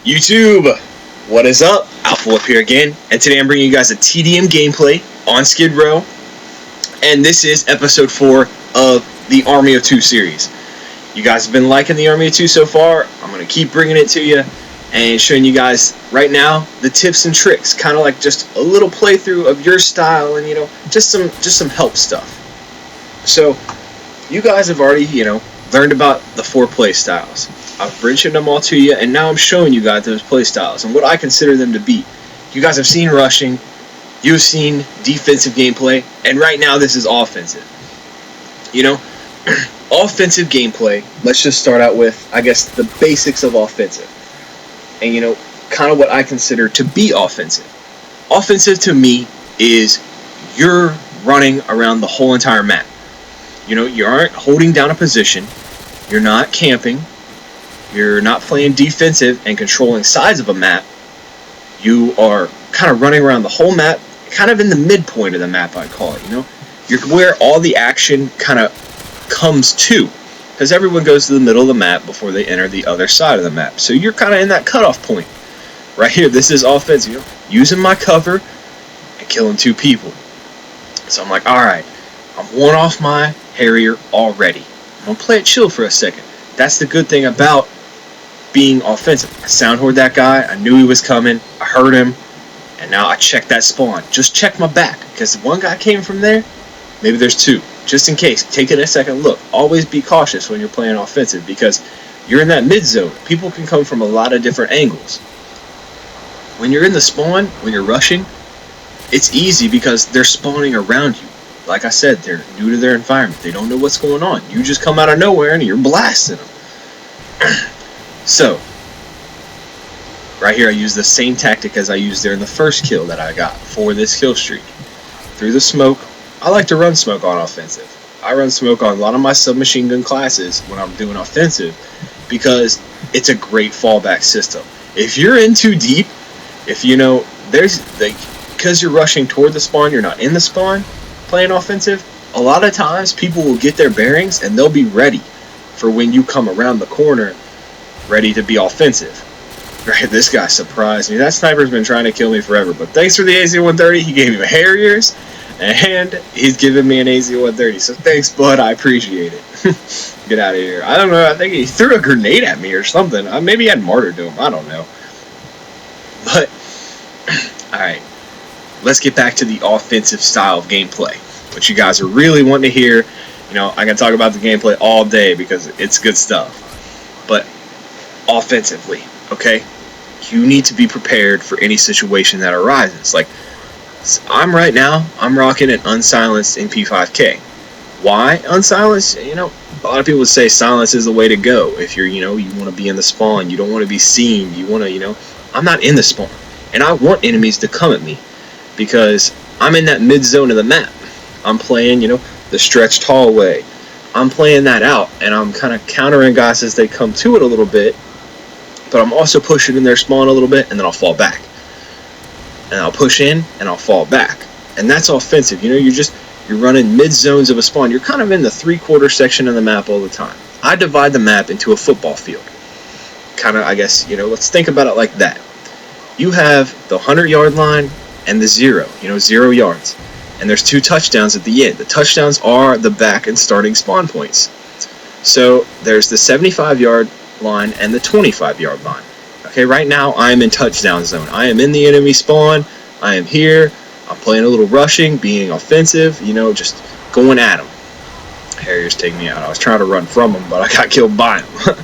YouTube, what is up? Alpha here again, and today I'm bringing you guys a TDM gameplay on Skid Row, and this is episode 4 of the Army of Two series. You guys have been liking the Army of Two so far. I'm going to keep bringing it to you and showing you guys right now the tips and tricks, kind of like just a little playthrough of your style and, just some help stuff. So, you guys have already, learned about the 4 play styles. I've mentioned them all to you, and now I'm showing you guys those play styles and what I consider them to be. You guys have seen rushing, you've seen defensive gameplay, and right now this is offensive. Offensive gameplay, let's just start out with, I guess, the basics of offensive. And, kind of what I consider to be offensive. Offensive to me is you're running around the whole entire map. You aren't holding down a position, you're not camping, you're not playing defensive and controlling sides of a map. You are kind of running around the whole map, kind of in the midpoint of the map, I'd call it, You're where all the action kind of comes to. Because everyone goes to the middle of the map before they enter the other side of the map. So you're kind of in that cutoff point. Right here, this is offensive. Using my cover and killing 2 people. So I'm like, alright, I'm one off my Harrier already. I'm going to play it chill for a second. That's the good thing about being offensive. I soundhoard that guy, I knew he was coming, I heard him, and now I check that spawn. Just check my back, because if one guy came from there, maybe there's 2. Just in case, take it a second look. Always be cautious when you're playing offensive, because you're in that mid zone. People can come from a lot of different angles. When you're in the spawn, when you're rushing, it's easy because they're spawning around you. Like I said, they're new to their environment. They don't know what's going on. You just come out of nowhere and you're blasting them. So, right here I use the same tactic as I used there in the first kill that I got for this kill streak. Through the smoke, I like to run smoke on offensive. I run smoke on a lot of my submachine gun classes when I'm doing offensive because it's a great fallback system. If you're in too deep, because you're rushing toward the spawn, you're not in the spawn playing offensive, a lot of times people will get their bearings and they'll be ready for when you come around the corner, ready to be offensive. Right, this guy surprised me. That sniper's been trying to kill me forever, but thanks for the AZ-130. He gave me Harriers, and he's giving me an AZ-130. So thanks, bud. I appreciate it. Get out of here. I don't know. I think he threw a grenade at me or something. Maybe he had martyrdom. I don't know. But, alright. Let's get back to the offensive style of gameplay. What you guys are really wanting to hear. I can talk about the gameplay all day because it's good stuff. But offensively, okay? You need to be prepared for any situation that arises. Like, I'm rocking an unsilenced MP5K. Why unsilenced? A lot of people say silence is the way to go. If you're, you want to be in the spawn, you don't want to be seen, you want to, I'm not in the spawn. And I want enemies to come at me because I'm in that mid zone of the map. I'm playing, the stretched hallway. I'm playing that out, and I'm kind of countering guys as they come to it a little bit, but I'm also pushing in their spawn a little bit, and then I'll fall back. And I'll push in, and I'll fall back. And that's offensive. You're running mid-zones of a spawn. You're kind of in the 3/4 section of the map all the time. I divide the map into a football field. Kind of, I guess, let's think about it like that. You have the 100-yard line and the 0, 0 yards. And there's 2 touchdowns at the end. The touchdowns are the back and starting spawn points. So there's the 75-yard line and the 25-yard line. Okay, right now I am in touchdown zone. I am in the enemy spawn. I am here. I'm playing a little rushing, being offensive, just going at them. Harriers take me out. I was trying to run from them, but I got killed by them.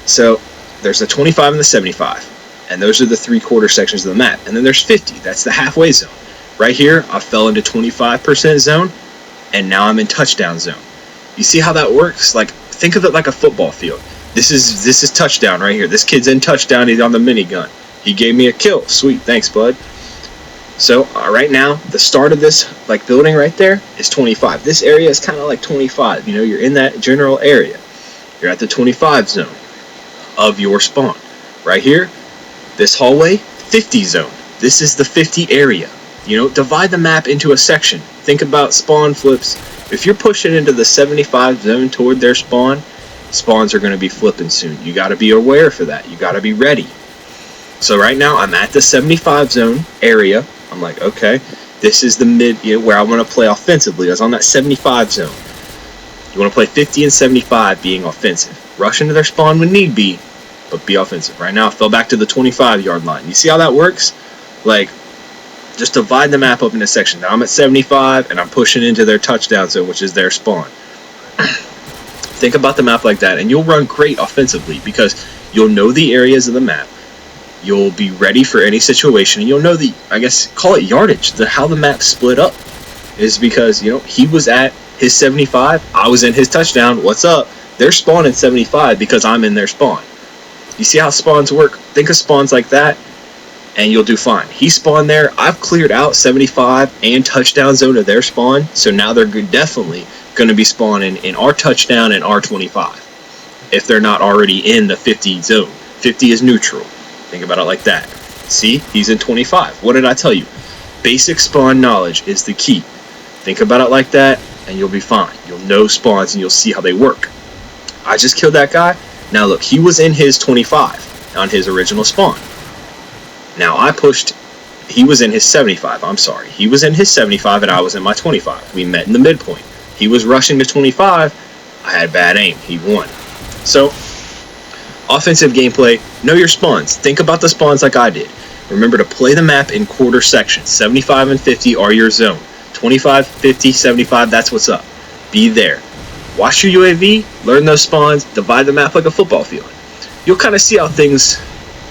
So there's the 25 and the 75. And those are the 3/4 sections of the map. And then there's 50. That's the halfway zone. Right here, I fell into 25% zone, and now I'm in touchdown zone. You see how that works? Like, think of it like a football field. This is touchdown right here. This kid's in touchdown. He's on the minigun. He gave me a kill. Sweet, thanks, bud. So, right now, the start of this, building right there is 25. This area is kind of like 25. You're in that general area. You're at the 25 zone of your spawn. Right here, this hallway, 50 zone. This is the 50 area. Divide the map into a section. Think about spawn flips. If you're pushing into the 75 zone toward their spawn, spawns are going to be flipping soon. You got to be aware for that. You got to be ready. So right now I'm at the 75 zone area. I'm like, okay, this is the mid, where I want to play offensively. I was on that 75 zone. You want to play 50 and 75 being offensive. Rush into their spawn when need be, but be offensive. Right now I fell back to the 25-yard line. You see how that works? Like, just divide the map up into sections. Now I'm at 75 and I'm pushing into their touchdown zone, which is their spawn. Think about the map like that, and you'll run great offensively because you'll know the areas of the map. You'll be ready for any situation, and you'll know the, I guess, call it yardage. How the map split up is because, he was at his 75, I was in his touchdown. What's up? They're spawning 75 because I'm in their spawn. You see how spawns work? Think of spawns like that, and you'll do fine. He spawned there. I've cleared out 75 and touchdown zone of their spawn, so now they're definitely going to be spawning in our touchdown and our 25 if they're not already in the 50 zone. 50 is neutral. Think about it like that. See, he's in 25. What did I tell you? Basic spawn knowledge is the key. Think about it like that, and you'll be fine. You'll know spawns, and you'll see how they work. I just killed that guy. Now look, he was in his 25 on his original spawn. Now I pushed, he was in his 75, I'm sorry. He was in his 75, and I was in my 25. We met in the midpoint. He was rushing to 25. I had bad aim. He won. So, offensive gameplay, know your spawns. Think about the spawns like I did. Remember to play the map in quarter sections. 75 and 50 are your zone. 25, 50, 75, that's what's up. Be there. Watch your UAV, learn those spawns, divide the map like a football field. You'll kind of see how things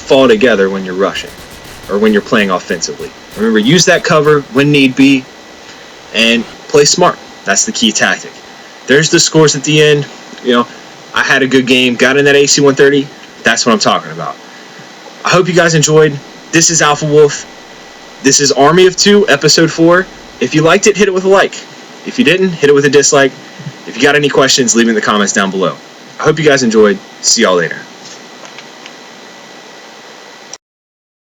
fall together when you're rushing or when you're playing offensively. Remember, use that cover when need be and play smart. That's the key tactic. There's the scores at the end. I had a good game, got in that AC-130. That's what I'm talking about. I hope you guys enjoyed. This is Alpha Wolf. This is Army of Two, Episode 4. If you liked it, hit it with a like. If you didn't, hit it with a dislike. If you got any questions, leave them in the comments down below. I hope you guys enjoyed. See y'all later.